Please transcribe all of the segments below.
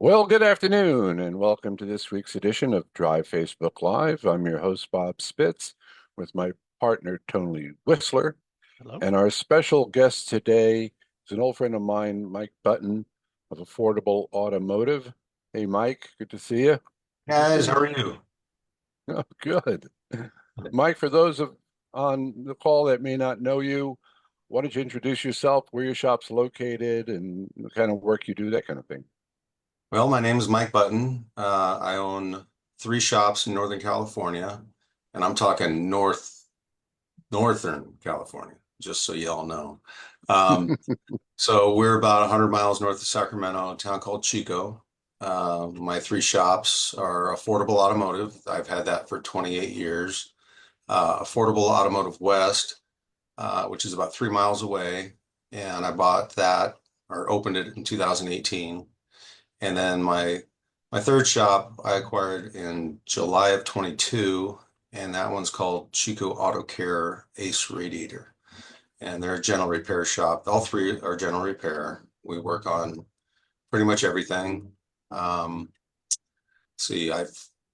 Well, good afternoon, and welcome to this week's edition of Drive Facebook Live. I'm your host, Bob Spitz, with my partner, Tony Whistler. Hello. And our special guest today is an old friend of mine, Mike Button of Affordable Automotive. Hey, Mike, good to see you. Guys, how are you? Oh, good. Mike, for those on the call that may not know you, why don't you introduce yourself, where your shop's located, and the kind of work you do, that kind of thing? Well, my name is Mike Button. I own three shops in Northern California, and I'm talking Northern California, just so you all know. Um, so we're about 100 miles north of Sacramento, a town called Chico. My three shops are Affordable Automotive. I've had that for 28 years. Affordable Automotive West, which is about 3 miles away, and I bought that or opened it in 2018. And then my third shop I acquired in July of 22, and that one's called Chico Auto Care Ace Radiator. And they're a general repair shop. All three are general repair. We work on pretty much everything. Um, I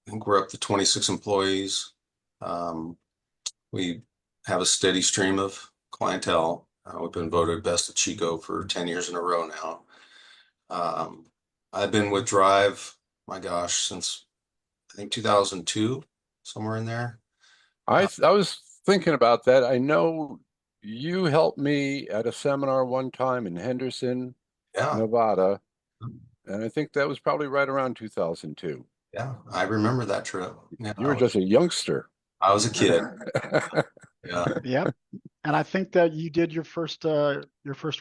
think we're up to 26 employees. Um, we have a steady stream of clientele. We've been voted best of Chico for 10 years in a row now. Um, I've been with Drive, my gosh, since I think 2002, somewhere in there. I Uh, th I was thinking about that. I know you helped me at a seminar one time in Henderson, yeah, Nevada, and I think that was probably right around 2002. yeah, I remember that trip. Yeah, You were just a youngster. I was a kid. Yeah, Yep. And I think that you did your first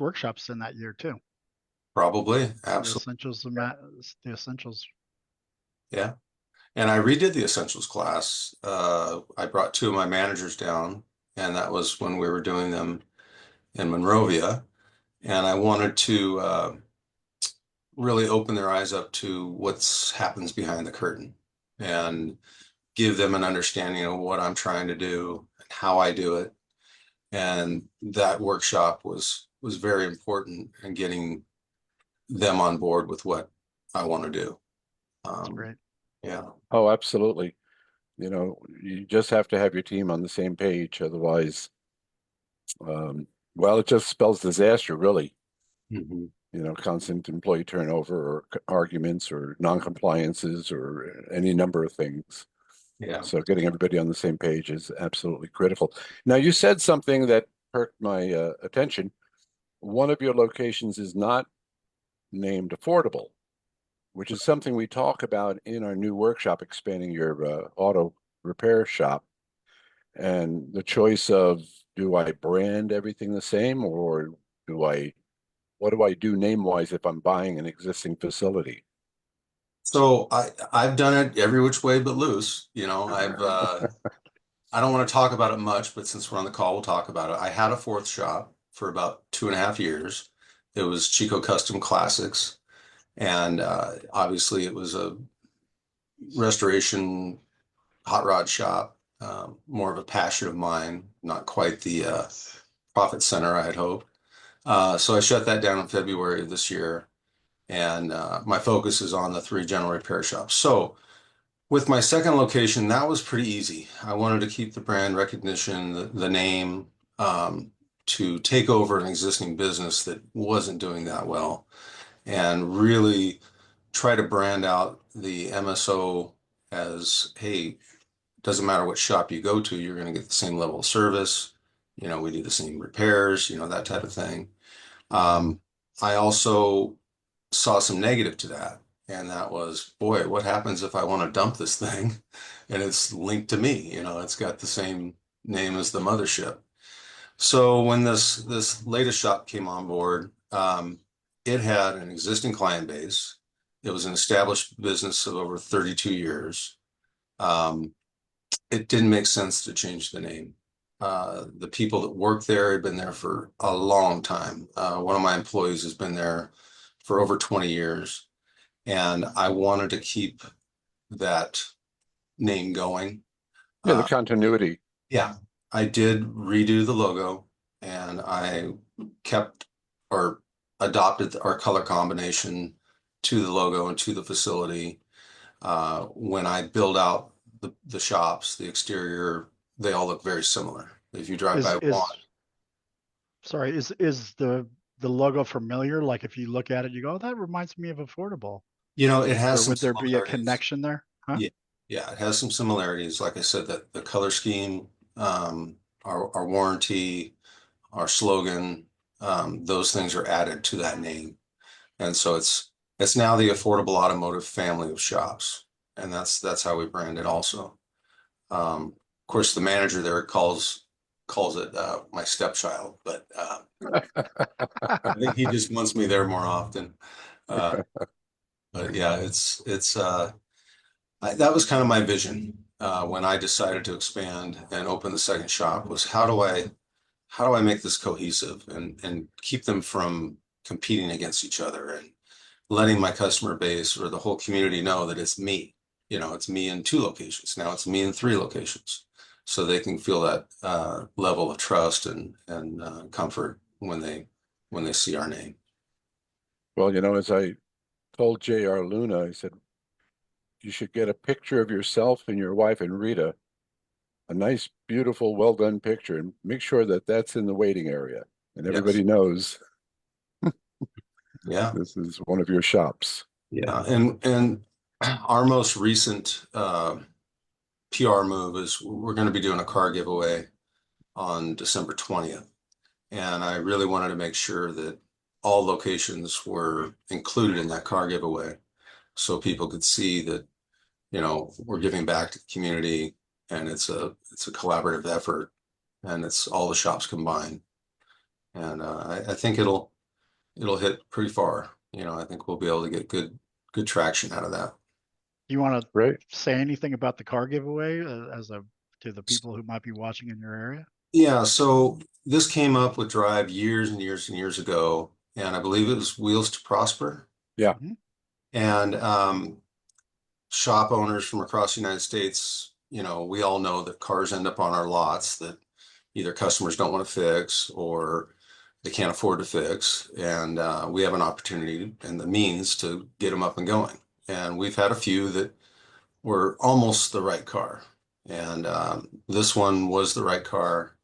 workshops in that year too. probably, The absolutely. essentials the essentials. Yeah. And I redid the essentials class. I brought two of my managers down, and that was when we were doing them in Monrovia. And I wanted to really open their eyes up to what's happens behind the curtain and give them an understanding of what I'm trying to do and how I do it. And that workshop was very important in getting them on board with what I want to do. That's Um, great. yeah, Oh, absolutely. You just have to have your team on the same page. Otherwise, um, well, it just spells disaster, really. hmm Constant employee turnover or arguments or non-compliances or any number of things. yeah. So getting everybody on the same page is absolutely critical. Now, you said something that perked my attention. One of your locations is not named affordable, which is something we talk about in our new workshop, expanding your auto repair shop. And the choice of, do I brand everything the same, or do I, what do I do name-wise if I'm buying an existing facility? So I've done it every which way but loose. I don't want to talk about it much, but since we're on the call, we'll talk about it. I had a fourth shop for about 2.5 years. It was Chico Custom Classics, and obviously it was a restoration hot rod shop, more of a passion of mine, not quite the profit center I had hoped. So I shut that down in February of this year, and my focus is on the three general repair shops. So with my second location, that was pretty easy. I wanted to keep the brand recognition, the name, to take over an existing business that wasn't doing that well, and really try to brand out the MSO as, hey, doesn't matter what shop you go to, you're going to get the same level of service. We do the same repairs, that type of thing. Um, I also saw some negative to that, and that was, boy, what happens if I want to dump this thing and it's linked to me? It's got the same name as the mothership. So when this latest shop came on board, it had an existing client base. It was an established business of over 32 years. Um, it didn't make sense to change the name. The people that work there had been there for a long time. One of my employees has been there for over 20 years, and I wanted to keep that name going. Yeah, the Uh, continuity. yeah, I did redo the logo, and I kept or adopted our color combination to the logo and to the facility. When I build out the shops, the exterior, they all look very similar. If you drive by one, Sorry, is the logo familiar? Like if you look at it, you go, oh, that reminds me of Affordable. it has Or some would there be a similarities. connection there? Huh? Yeah, yeah, it has some similarities. Like I said, that the color scheme, our warranty, our slogan, those things are added to that name. And so it's now the Affordable Automotive family of shops. And that's how we brand it also. Of course, the manager there calls it my stepchild, but I think he just wants me there more often. Uh, but yeah, that was kind of my vision when I decided to expand and open the second shop was how do I make this cohesive and keep them from competing against each other and letting my customer base or the whole community know that it's me. It's me in 2 locations. Now it's me in 3 locations. So they can feel that level of trust and comfort when they see our name. Well, as I told J.R. Luna, I said, you should get a picture of yourself and your wife and Rita, a nice, beautiful, well done picture, and make sure that that's in the waiting area. And Yes. everybody knows Yeah. this is one of your shops. Yeah. And our most recent PR move is we're going to be doing a car giveaway on December 20th. And I really wanted to make sure that all locations were included in that car giveaway so people could see that, we're giving back to the community and it's a collaborative effort and it's all the shops combined. And I think it'll hit pretty far. I think we'll be able to get good traction out of that. You want Right. to say anything about the car giveaway to the people who might be watching in your area? Yeah, so this came up with Drive years and years and years ago, and I believe it was Wheels to Prosper. Yeah. Mhm. And shop owners from across the United States, we all know that cars end up on our lots that either customers don't want to fix or they can't afford to fix. And we have an opportunity and the means to get them up and going. And we've had a few that were almost the right car. And this one was the right car.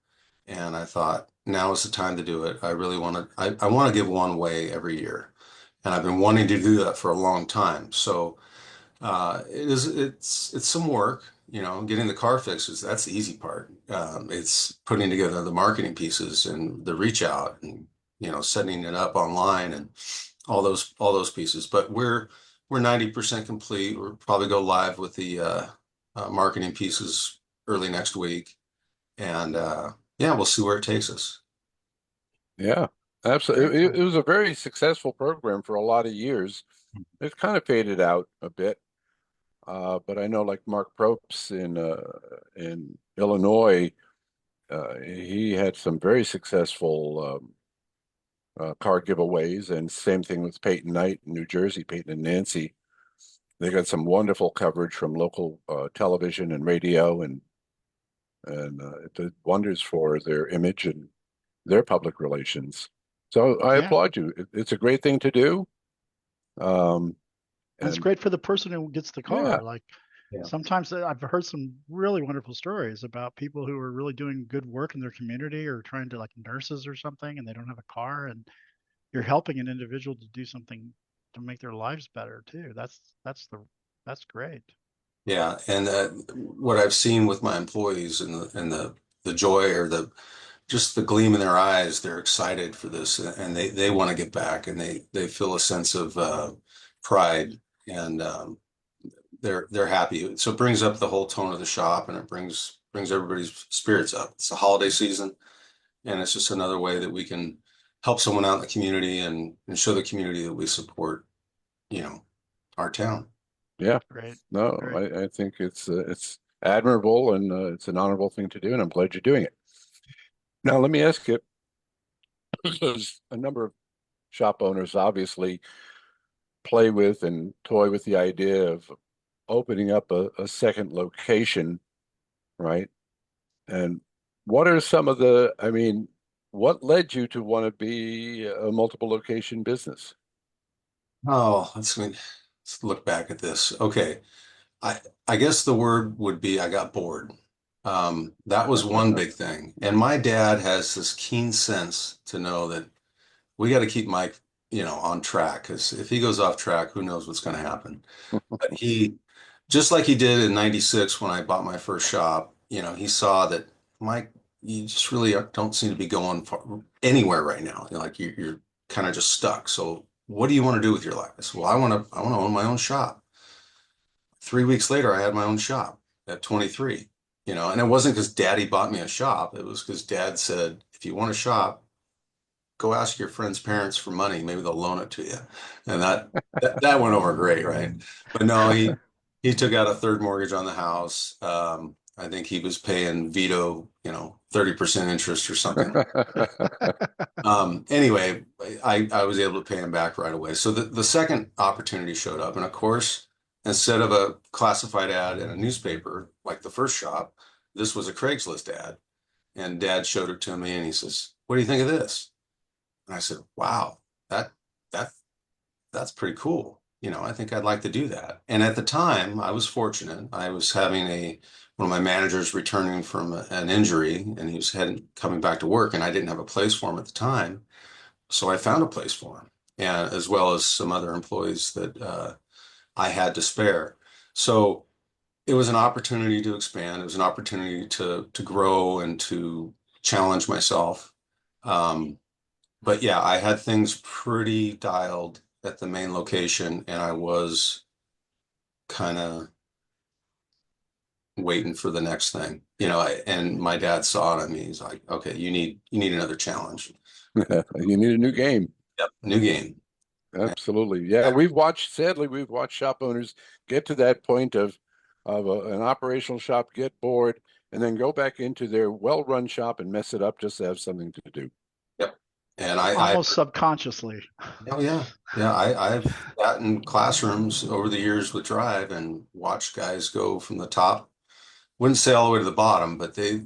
And I thought, now is the time to do it. I really I want to give one away every year. And I've been wanting to do that for a long time. So it's some work, getting the car fixes. That's the easy part. It's putting together the marketing pieces and the reach out and, setting it up online and all those pieces. But we're 90% complete. We'll probably go live with the marketing pieces early next week. And yeah, we'll see where it takes us. Yeah, Very absolutely. It cool. was a very successful program for a lot of years. It's kind of faded out a bit, but I know like Mark Probst in Illinois, he had some very successful car giveaways, and same thing with Peyton Knight in New Jersey, Peyton and Nancy. They got some wonderful coverage from local television and radio, and it did wonders for their image and their public relations. So I Yeah. applaud you. It's a great thing to do. Um, And it's and great for the person who gets the yeah, car. Like Yeah. sometimes I've heard some really wonderful stories about people who are really doing good work in their community or trying to like nurses or something and they don't have a car and you're helping an individual to do something to make their lives better too. That's great. Yeah, and what I've seen with my employees and the joy or the just the gleam in their eyes, they're excited for this and they want to get back and they feel a sense of pride and they're happy. So it brings up the whole tone of the shop and it brings everybody's spirits up. It's the holiday season and it's just another way that we can help someone out in the community and show the community that we support, you know, our town. yeah. Great. No, Great. I think it's admirable and it's an honorable thing to do, and I'm glad you're doing it. Now, let me ask you, because a number of shop owners obviously play with and toy with the idea of opening up a second location, right? And what are some of I mean, what led you to want to be a multiple location business? Oh, let's look back at this. Okay. I I guess the word would be I got bored. That was one big thing. And my dad has this keen sense to know that we got to keep Mike, on track because if he goes off track, who knows what's going to happen. But he, just like he did in '96 when I bought my first shop, he saw that, Mike, you just really don't seem to be going anywhere right now. Like you're kind of just stuck. So what do you want to do with your life? I said, well, I want to own my own shop. 3 weeks later, I had my own shop at 23, and it wasn't because daddy bought me a shop. It was because dad said, if you want a shop, go ask your friend's parents for money. Maybe they'll loan it to you. And that went over great, right? But no, he took out a third mortgage on the house. I think he was paying Vito, 30% interest or something. Anyway, I was able to pay him back right away. So the second opportunity showed up. And of course, instead of a classified ad in a newspaper like the first shop, this was a Craigslist ad. And dad showed it to me and he says, what do you think of this? And I said, wow, that that that's pretty cool. I think I'd like to do that. And at the time, I was fortunate. I was having one of my managers returning from an injury, and he was coming back to work, and I didn't have a place for him at the time. So I found a place for him, and as well as some other employees that I had to spare. So it was an opportunity to expand. It was an opportunity to grow and to challenge myself. Um, but yeah, I had things pretty dialed at the main location, and I was kind of waiting for the next thing. And my dad saw it in me. He's like, "Okay, you need another challenge." You need a new game. Yep, new game. Absolutely. Yeah, sadly, we've watched shop owners get to that point of an operational shop, get bored, and then go back into their well-run shop and mess it up just to have something to do. Yep. And I Almost subconsciously. oh yeah, yeah. I've sat in classrooms over the years with Drive and watched guys go from the top. Wouldn't say all the way to the bottom, but they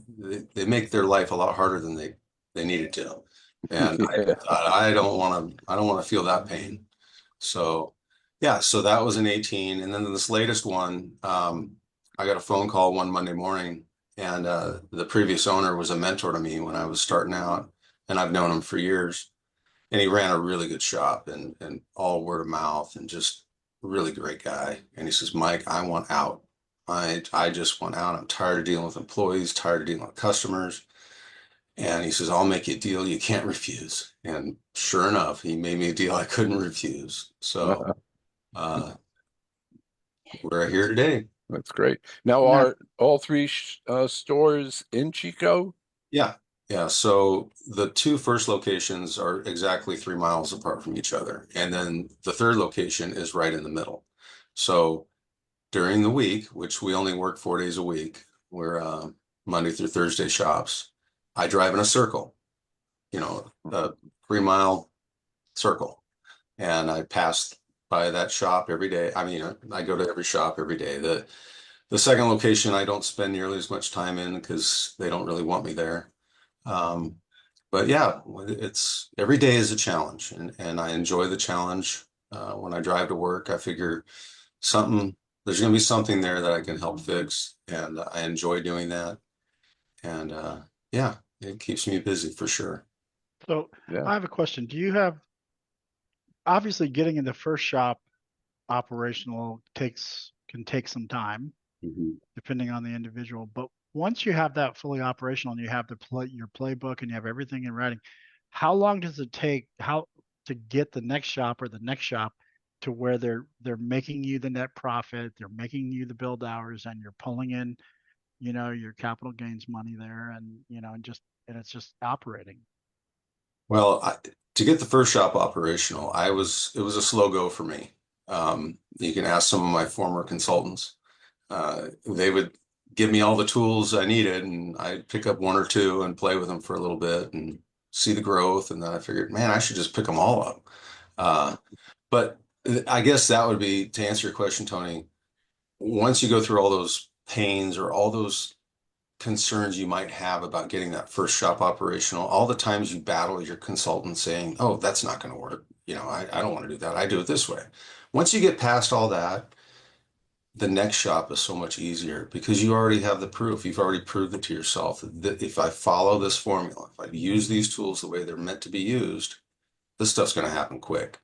make their life a lot harder than they needed to. And Yeah. I don't want to feel that pain. So yeah, so that was in 18. And then this latest one, I got a phone call one Monday morning, and the previous owner was a mentor to me when I was starting out, and I've known him for years. And he ran a really good shop and all word of mouth and just really great guy. And he says, Mike, I want out. I just want out. I'm tired of dealing with employees, tired of dealing with customers. And he says, I'll make you a deal you can't refuse. And sure enough, he made me a deal I couldn't refuse. So uh, we're here today. That's great. Now, Now, are all three stores in Chico? Yeah. Yeah. So the two first locations are exactly 3 miles apart from each other. And then the third location is right in the middle. So during the week, which we only work 4 days a week, we're Monday through Thursday shops. I drive in a circle, a 3 mile circle, and I pass by that shop every day. I mean, I go to every shop every day. The second location I don't spend nearly as much time in because they don't really want me there. Um, but yeah, it's every day is a challenge, and I enjoy the challenge. When I drive to work, I figure something there's going to be something there that I can help fix, and I enjoy doing that. And yeah, it keeps me busy for sure. so Yeah. I have a question. Do you have, obviously getting in the first shop operational can take some time Mhm. depending on the individual, but once you have that fully operational and you have your playbook and you have everything in writing, how long does it take to get the next shop or the next shop to where they're making you the net profit, they're making you the build hours, and you're pulling in, your capital gains money there, and and it's just operating. Well, to get the first shop operational, it was a slow go for me. You can ask some of my former consultants. They would give me all the tools I needed, and I'd pick up one or two and play with them for a little bit and see the growth. And then I figured, man, I should just pick them all up. Uh, but I guess that would be to answer your question, Tony. Once you go through all those pains or all those concerns you might have about getting that first shop operational, all the times you battle your consultant saying, oh, that's not going to work. You know, I don't want to do that. I do it this way. Once you get past all that, the next shop is so much easier because you already have the proof. You've already proved it to yourself that if I follow this formula, if I use these tools the way they're meant to be used, this stuff's going to happen quick.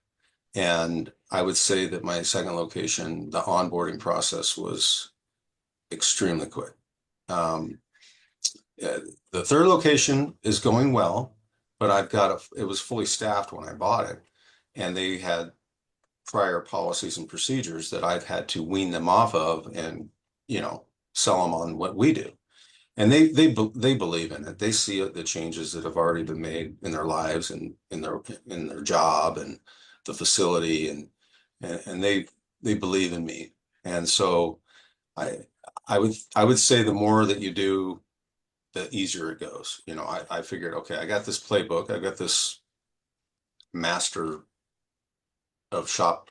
And I would say that my second location, the onboarding process was extremely quick. The third location is going well, but it was fully staffed when I bought it, and they had prior policies and procedures that I've had to wean them off of and, you know, sell them on what we do. And they believe in it. They see it, the changes that have already been made in their lives and in their job and the facility, and they believe in me. And so I would say the more that you do, the easier it goes. You know, I figured, okay, I got this playbook, I've got this master of shop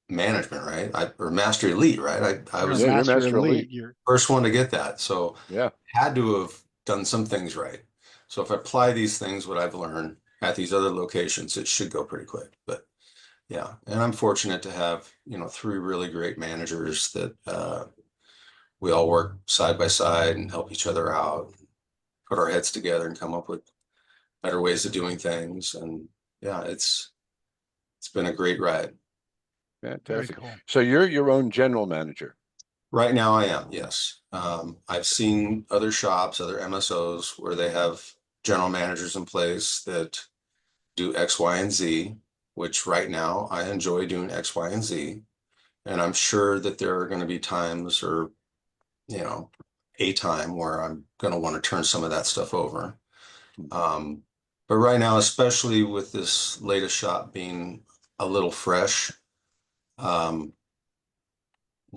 management, right? Or master elite, right? I You're a was Yeah, you're master Master elite. Elite. You're first one to get that. So Yeah. had to have done some things right. So if I apply these things, what I've learned at these other locations, it should go pretty quick. But yeah, and I'm fortunate to have, you know, three really great managers that we all work side by side and help each other out, put our heads together and come up with better ways of doing things. And yeah, it's been a great ride. very Fantastic. cool. So you're your own general manager. Right now I am, yes. I've seen other shops, other MSOs where they have general managers in place that do X, Y, and Z, which right now I enjoy doing X, Y, and Z. And I'm sure that there are going to be times or, you know, a time where I'm going to want to turn some of that stuff over. But right now, especially with this latest shop being a little fresh,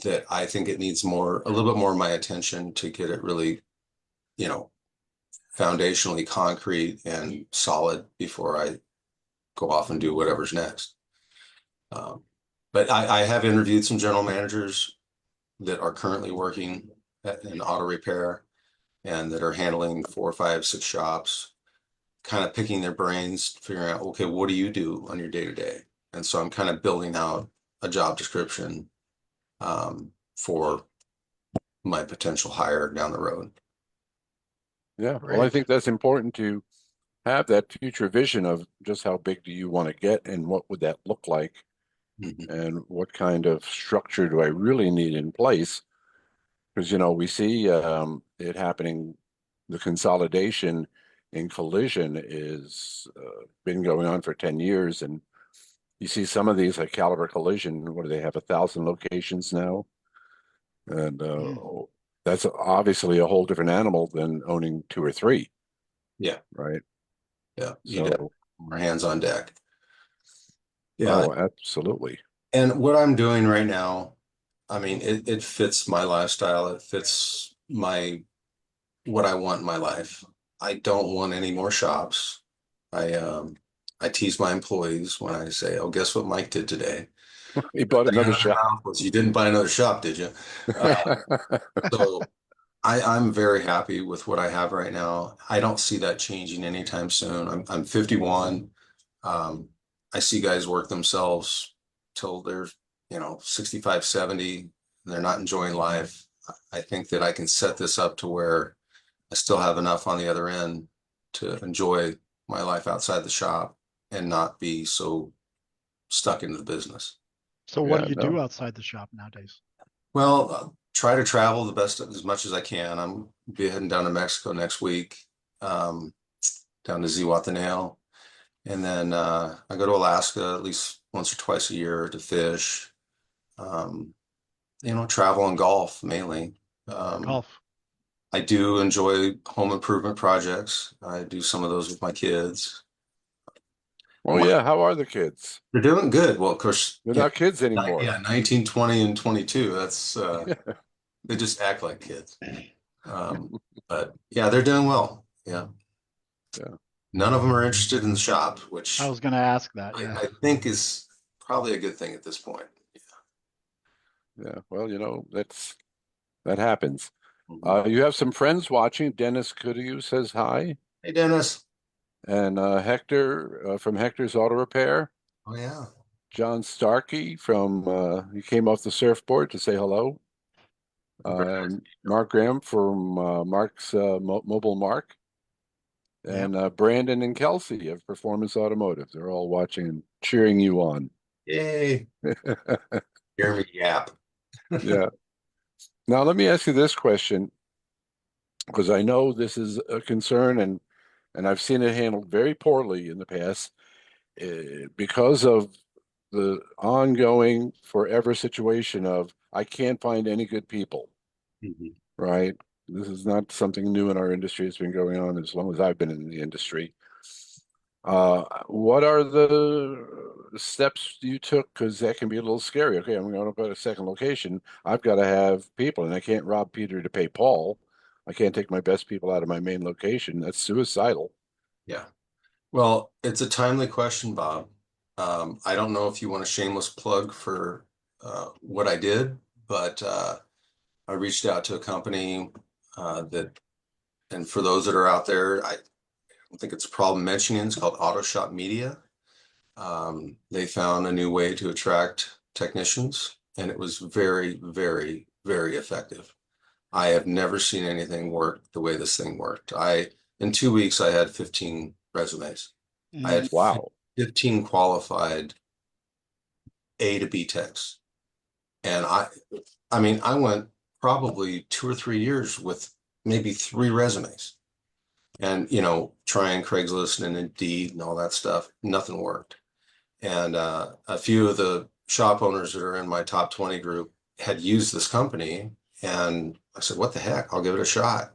that I think it needs a little bit more of my attention to get it really, you know, foundationally concrete and solid before I go off and do whatever's next. But I have interviewed some general managers that are currently working in auto repair and that are handling 4, 5, 6 shops, kind of picking their brains, figuring out, okay, what do you do on your day to day? And so I'm kind of building out a job description for my potential hire down the road. Yeah. Well, I Great. think that's important to have that future vision of just how big do you want to get and what would that look like Mhm. and what kind of structure do I really need in place? Because, you know, we see it happening, the consolidation in collision is been going on for 10 years. And you see some of these like Caliber Collision, what do they have, 1,000 locations now? And Mm. that's obviously a whole different animal than owning two or three, Yeah, right? yeah. You So, definitely more hands on deck. Yeah. oh, absolutely. And what I'm doing right now, I mean, it fits my lifestyle. It fits what I want in my life. I don't want any more shops. I tease my employees when I say, "Oh, guess what Mike did today?" He bought Thing another out of their shop. mouth was, "You didn't buy another shop, did you?" So I'm very happy with what I have right now. I don't see that changing anytime soon. I'm 51. Um, I see guys work themselves till they're, you know, 65, 70, and they're not enjoying life. I think that I can set this up to where I still have enough on the other end to enjoy my life outside the shop and not be so stuck into the business. So what Yeah, do you do no. outside the shop nowadays? Well, try to travel the best as much as I can. I'm be heading down to Mexico next week, um, down to Zihuatanejo, and then I go to Alaska at least once or twice a year to fish. Um, you know, travel and golf mainly. Um, Golf. I do enjoy home improvement projects. I do some of those with my kids. Oh, My, yeah. How are the kids? they're doing good. Well, of course, They're yeah, not kids anymore. yeah, 19, 20, and 22. That's they just act like kids. But yeah, they're doing well. Yeah. Yeah. None of them are interested in the shop, I which was going to ask that. Yeah. I think is probably a good thing at this point. Yeah. Well, that happens. You have some friends watching. Dennis Cudiu says hi. Hey, Dennis. And Hector from Hector's Auto Repair. Oh, yeah. John Starkey from he came off the surfboard to say hello. And Mark Graham from Mark's Mobile Mark. Yep. And Brandon and Kelsey of Performance Automotive. They're all watching and cheering you on. Yay. Hear me yap. Yeah. Now, let me ask you this question, because I know this is a concern and I've seen it handled very poorly in the past because of the ongoing forever situation of I can't find any good people, Mhm. right? This is not something new in our industry. It's been going on as long as I've been in the industry. What are the steps you took? Because that can be a little scary. Okay, I'm going to go to a second location. I've got to have people, and I can't rob Peter to pay Paul. I can't take my best people out of my main location. That's suicidal. Yeah. Well, it's a timely question, Bob. I don't know if you want a shameless plug for what I did, but I reached out to a company that, and for those that are out there, I don't think it's a problem mentioning. It's called Auto Shop Media. They found a new way to attract technicians, and it was very, very, very effective. I have never seen anything work the way this thing worked. In 2 weeks, I had 15 resumes. I had Wow. 15 qualified A to B techs. And I mean, I went probably 2 or 3 years with maybe 3 resumes and, trying Craigslist and Indeed and all that stuff. Nothing worked. And a few of the shop owners that are in my top 20 group had used this company. And I said, what the heck? I'll give it a shot.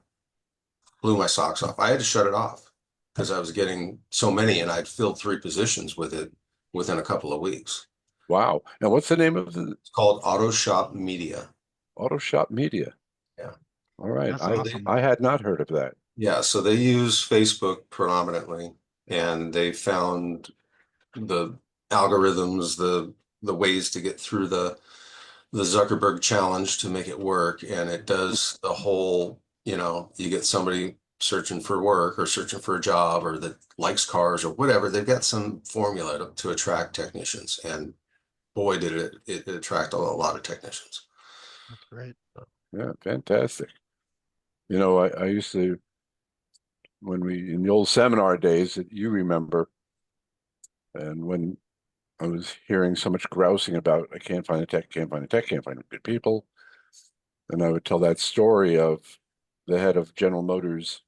Blew my socks off. I had to shut it off because I was getting so many and I'd filled 3 positions with it within a couple of weeks. Wow. Now, what's the name of the It's called Auto Shop Media. Auto Shop Media? Yeah. All right. That's I awesome. I had not heard of that. Yeah. So they use Facebook predominantly, and they found the algorithms, the ways to get through the Zuckerberg challenge to make it work. And it does the whole, you get somebody searching for work or searching for a job or that likes cars or whatever. They've got some formula to attract technicians. And boy, did it attract a lot of technicians. That's great. Yeah, fantastic. I used to, when we, in the old seminar days that you remember, and when I was hearing so much grousing about, I can't find a tech, can't find a tech, can't find good people. And I would tell that story of the head of General Motors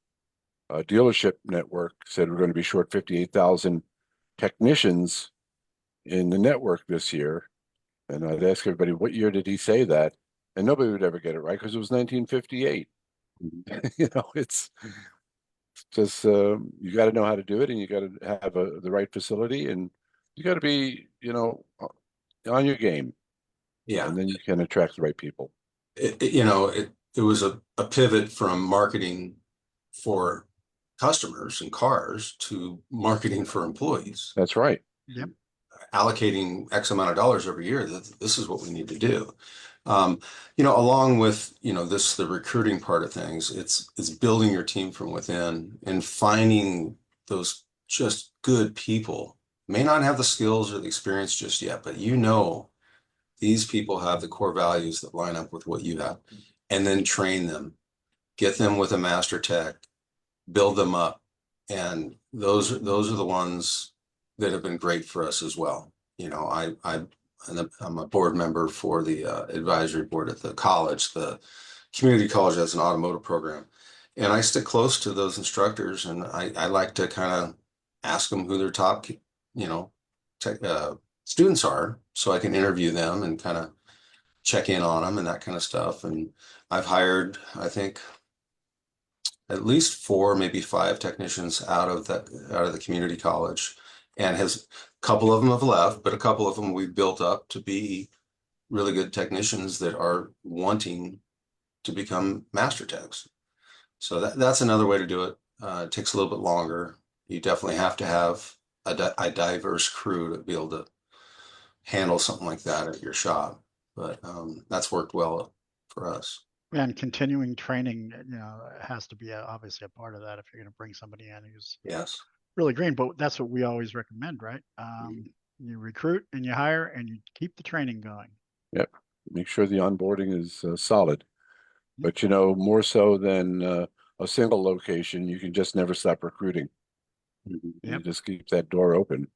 dealership network said we're going to be short 58,000 technicians in the network this year. And I'd ask everybody, what year did he say that? And nobody would ever get it right because it was 1958. It's just you got to know how to do it, and you got to have the right facility, and you got to be, on your game, Yeah. and then you can attract the right people. It was a pivot from marketing for customers and cars to marketing for employees, That's right. Yep. allocating X amount of dollars every year. This is what we need to do. Along with, the recruiting part of things, it's building your team from within and finding those just good people. May not have the skills or the experience just yet, but these people have the core values that line up with what you have, and then train them, get them with a master tech, build them up. And those are the ones that have been great for us as well. I'm a board member for the advisory board at the college. The community college has an automotive program. And I stick close to those instructors, and I like to kind of ask them who their top, tech, students are so I can interview them and kind of check in on them and that kind of stuff. And I've hired, I think, at least 4, maybe 5 technicians out of the community college, and a couple of them have left, but a couple of them we've built up to be really good technicians that are wanting to become master techs. So that's another way to do it. It takes a little bit longer. You definitely have to have a diverse crew to be able to handle something like that at your shop. But that's worked well for us. And continuing training, has to be obviously a part of that if you're going to bring somebody in who's Yes. really green. But that's what we always recommend, right? You recruit and you hire and you keep the training going. Yep. Make sure the onboarding is solid. Yep. But, more so than a single location, you can just never stop recruiting. You Yep. just keep that door open.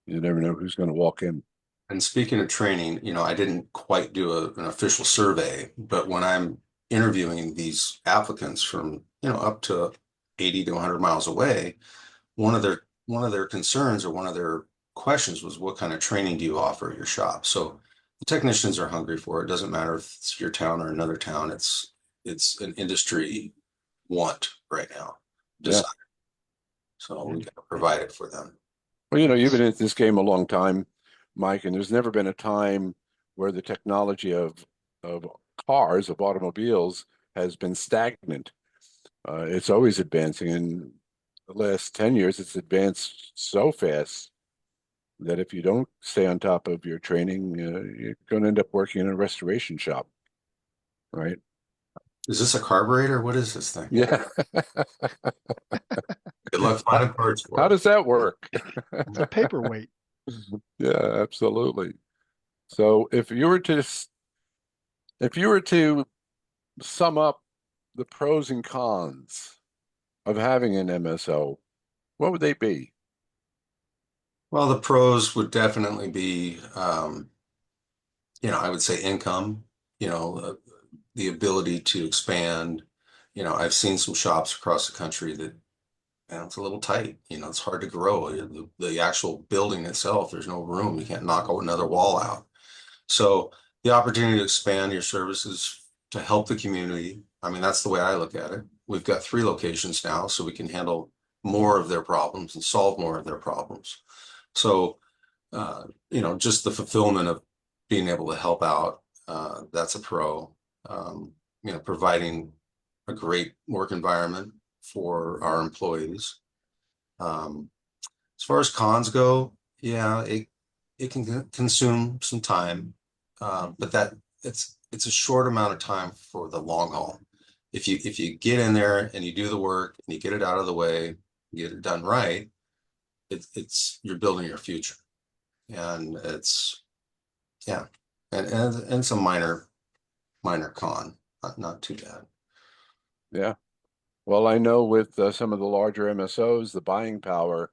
You never know who's going to walk in. And speaking of training, I didn't quite do an official survey, but when I'm interviewing these applicants from, up to 80 to 100 miles away, one of their concerns or one of their questions was, what kind of training do you offer at your shop? So the technicians are hungry for it. It doesn't matter if it's your town or another town. It's an industry want right now. Yeah. Desire. So we got to provide it for them. Well, you've been in this game a long time, Mike, and there's never been a time where the technology of cars, of automobiles, has been stagnant. It's always advancing. In the last 10 years, it's advanced so fast that if you don't stay on top of your training, you're going to end up working in a restoration shop, right? Is this a carburetor? What is this thing? Yeah. Good luck finding parts How for it. does that work? It's a paperweight. Yeah, absolutely. So if you were to sum up the pros and cons of having an MSO, what would they be? Well, the pros would definitely be, I would say income, the ability to expand. I've seen some shops across the country that, it's a little tight. It's hard to grow. The actual building itself, there's no room. You can't knock another wall out. So the opportunity to expand your services to help the community, I mean, that's the way I look at it. We've got 3 locations now, so we can handle more of their problems and solve more of their problems. So, just the fulfillment of being able to help out, that's a pro. Providing a great work environment for our employees. As far as cons go, yeah, it can consume some time, but it's a short amount of time for the long haul. If you get in there and you do the work and you get it out of the way, get it done right, it's you're building your future, and it's yeah, and some minor con, not too bad. Yeah. Well, I know with some of the larger MSOs, the buying power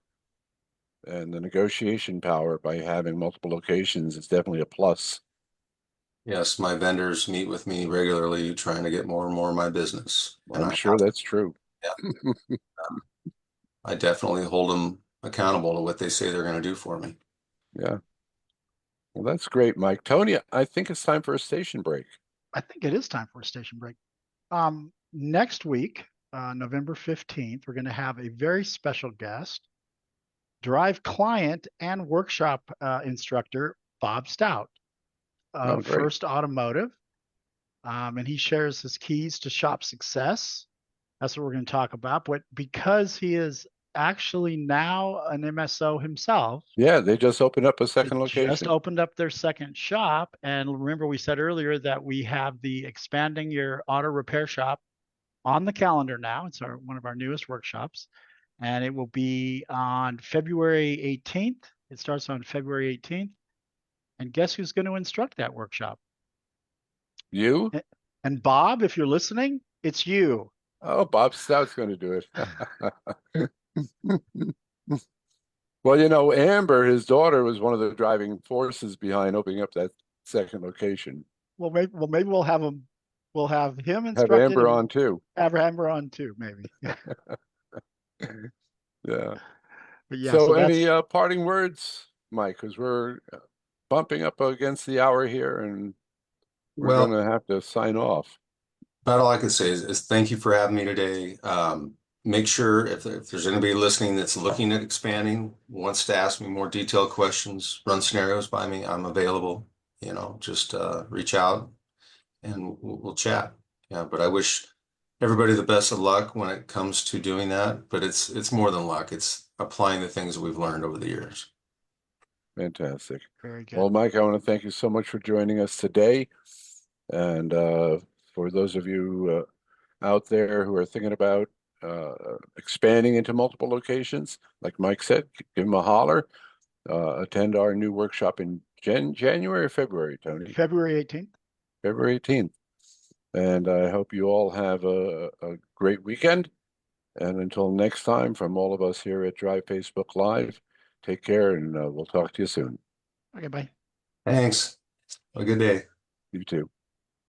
and the negotiation power by having multiple locations is definitely a plus. Yes, my vendors meet with me regularly, trying to get more and more of my business, and I'm sure that's true. I definitely hold them accountable to what they say they're going to do for me. Yeah. Well, that's great, Mike. Tony, I think it's time for a station break. I think it is time for a station break. Next week, November 15th, we're going to have a very special guest, drive client and workshop instructor, Bob Stout Oh, of great. First Automotive. And he shares his keys to shop success. That's what we're going to talk about. But because he is actually now an MSO himself, Yeah, they just opened up a they second just location. opened up their second shop. And remember, we said earlier that we have the expanding your auto repair shop on the calendar now. It's one of our newest workshops, and it will be on February 18th. It starts on February 18th. And guess who's going to instruct that workshop? You? And Bob, if you're listening, it's you. Oh, Bob Stout's going to do it. Well, Amber, his daughter, was one of the driving forces behind opening up that second location. Maybe we'll have him. We'll have him Have instructed Amber and on too. have Amber on too, maybe. Yeah. But yeah, so So any that's parting words, Mike? Because we're bumping up against the hour here and we're going Well, to have to sign off. about all I can say is thank you for having me today. Make sure if there's anybody listening that's looking at expanding, wants to ask me more detailed questions, run scenarios by me, I'm available. Just reach out and we'll chat. Yeah, but I wish everybody the best of luck when it comes to doing that. But it's more than luck. It's applying the things that we've learned over the years. Fantastic. very good. Well, Mike, I want to thank you so much for joining us today. And for those of you out there who are thinking about expanding into multiple locations, like Mike said, give them a holler. Attend our new workshop in January or February, Tony? February 18th. February 18th. And I hope you all have a great weekend. And until next time, from all of us here at Drive Facebook Live, take care and we'll talk to you soon. Okay, bye. Thanks. Have a good day. You too.